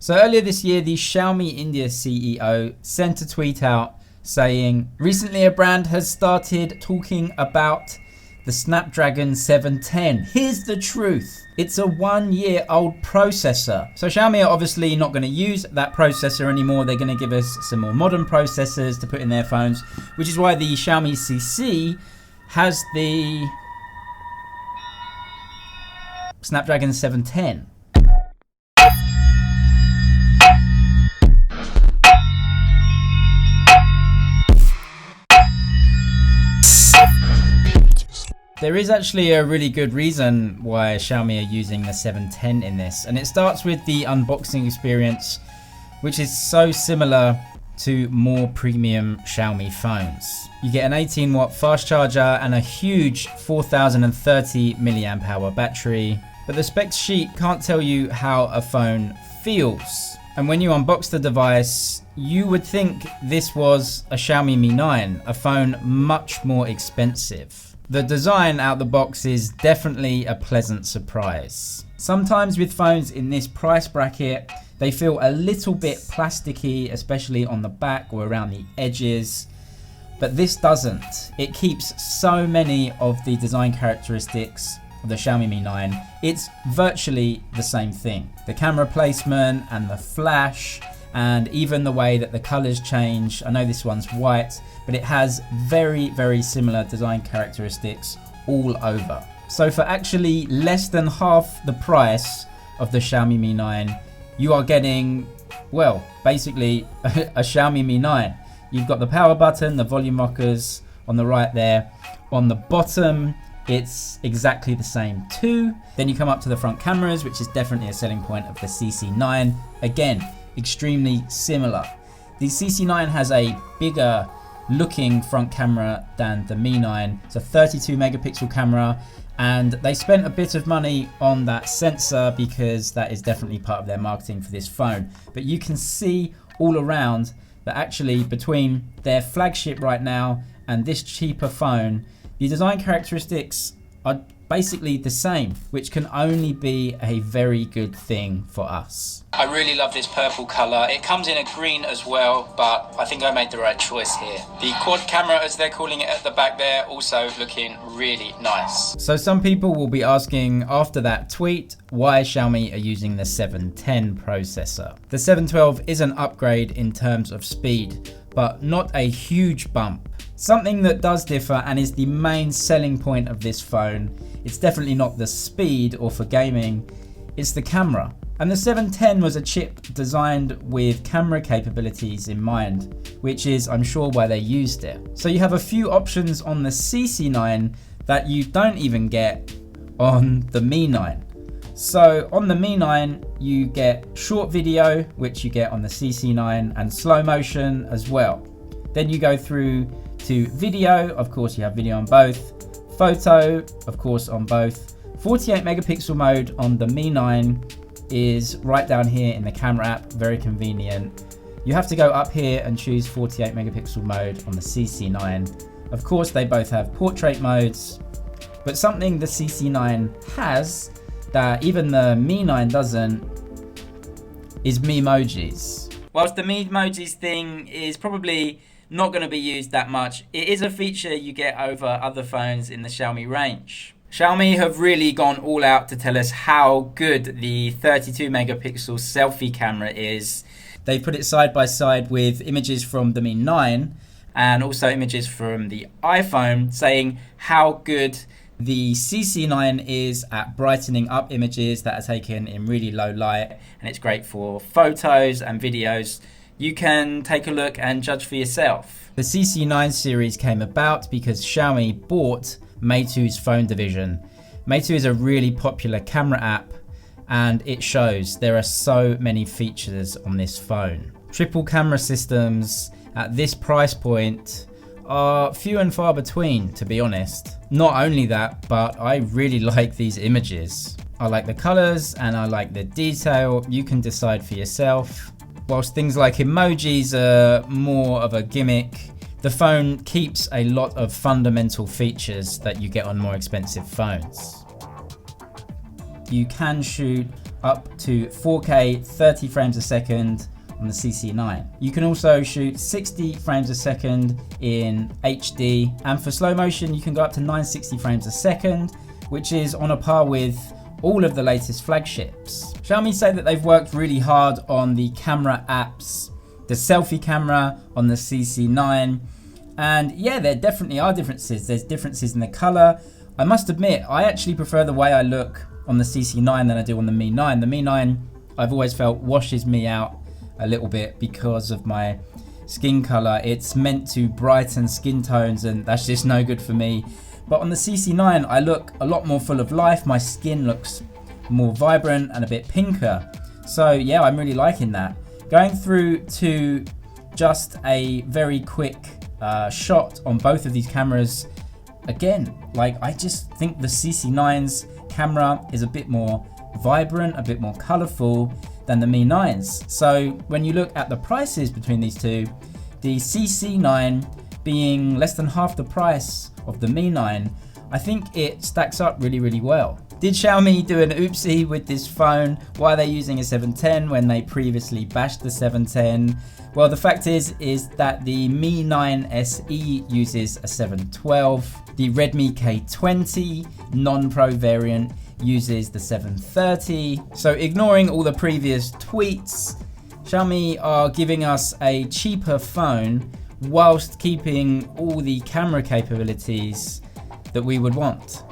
So earlier this year, the Xiaomi India CEO sent a tweet out saying, recently a brand has started talking about the Snapdragon 710. Here's the truth. It's a 1-year-old processor. So Xiaomi are obviously not going to use that processor anymore. They're going to give us some more modern processors to put in their phones, which is why the Xiaomi CC has the Snapdragon 710. There is actually a really good reason why Xiaomi are using the 710 in this, and it starts with the unboxing experience, which is so similar to more premium Xiaomi phones. You get an 18-watt fast charger and a huge 4030 milliamp hour battery, but the specs sheet can't tell you how a phone feels. And when you unbox the device, you would think this was a Xiaomi Mi 9, a phone much more expensive. The design out the box is definitely a pleasant surprise. Sometimes with phones in this price bracket, they feel a little bit plasticky, especially on the back or around the edges, but this doesn't. It keeps so many of the design characteristics of the Xiaomi Mi 9. It's virtually the same thing. The camera placement and the flash, and even the way that the colors change. I know this one's white, but it has very, very similar design characteristics all over. So for actually less than half the price of the Xiaomi Mi 9, you are getting, well, basically a Xiaomi Mi 9. You've got the power button, the volume rockers on the right there. On the bottom, it's exactly the same too. Then you come up to the front cameras, which is definitely a selling point of the CC9. Again, extremely similar. The CC9 has a bigger looking front camera than the Mi 9. It's a 32 megapixel camera, and they spent a bit of money on that sensor because that is definitely part of their marketing for this phone. But you can see all around that actually between their flagship right now and this cheaper phone, the design characteristics are basically the same, which can only be a very good thing for us. I really love this purple color. It comes in a green as well, but I think I made the right choice here. The quad camera, as they're calling it at the back there, also looking really nice. So some people will be asking after that tweet why Xiaomi are using the 710 processor. The 712 is an upgrade in terms of speed, but not a huge bump. Something that does differ and is the main selling point of this phone, it's definitely not the speed or for gaming, it's the camera. And the 710 was a chip designed with camera capabilities in mind, which is, I'm sure, why they used it. So you have a few options on the CC9 that you don't even get on the Mi 9. So on the Mi 9, you get short video, which you get on the CC9, and slow motion as well. Then you go through to video, of course you have video on both, photo, of course on both. 48 megapixel mode on the Mi 9 is right down here in the camera app, very convenient. You have to go up here and choose 48 megapixel mode on the CC9. Of course they both have portrait modes, but something the CC9 has that even the Mi 9 doesn't is Mimojis. Whilst the Mimojis thing is probably not going to be used that much, it is a feature you get over other phones in the Xiaomi range. Xiaomi have really gone all out to tell us how good the 32 megapixel selfie camera is. They put it side by side with images from the Mi 9 and also images from the iPhone, saying how good the CC9 is at brightening up images that are taken in really low light, and it's great for photos and videos. You can take a look and judge for yourself. The CC9 series came about because Xiaomi bought Meitu's phone division. Meitu is a really popular camera app, and it shows there are so many features on this phone. Triple camera systems at this price point are few and far between, to be honest. Not only that, but I really like these images. I like the colors and I like the detail. You can decide for yourself. Whilst things like emojis are more of a gimmick, the phone keeps a lot of fundamental features that you get on more expensive phones. You can shoot up to 4K 30 frames a second on the CC9. You can also shoot 60 frames a second in HD, and for slow motion you can go up to 960 frames a second, which is on a par with all of the latest flagships. Xiaomi say that they've worked really hard on the camera apps, the selfie camera on the CC9, and yeah, there definitely are differences. There's differences in the color. I must admit, I actually prefer the way I look on the CC9 than I do on the Mi 9. The Mi 9, I've always felt, washes me out a little bit because of my skin color. It's meant to brighten skin tones, and that's just no good for me. But on the CC9, I look a lot more full of life. My skin looks more vibrant and a bit pinker. So yeah, I'm really liking that. Going through to just a very quick shot on both of these cameras. Again, like, I just think the CC9's camera is a bit more vibrant, a bit more colorful than the Mi 9's. So when you look at the prices between these two, the CC9 being less than half the price of the Mi 9, I think it stacks up really, really well. Did Xiaomi do an oopsie with this phone? Why are they using a 710 when they previously bashed the 710? Well, the fact is that the Mi 9 SE uses a 712. The Redmi K20 non-Pro variant uses the 730. So ignoring all the previous tweets, Xiaomi are giving us a cheaper phone whilst keeping all the camera capabilities that we would want.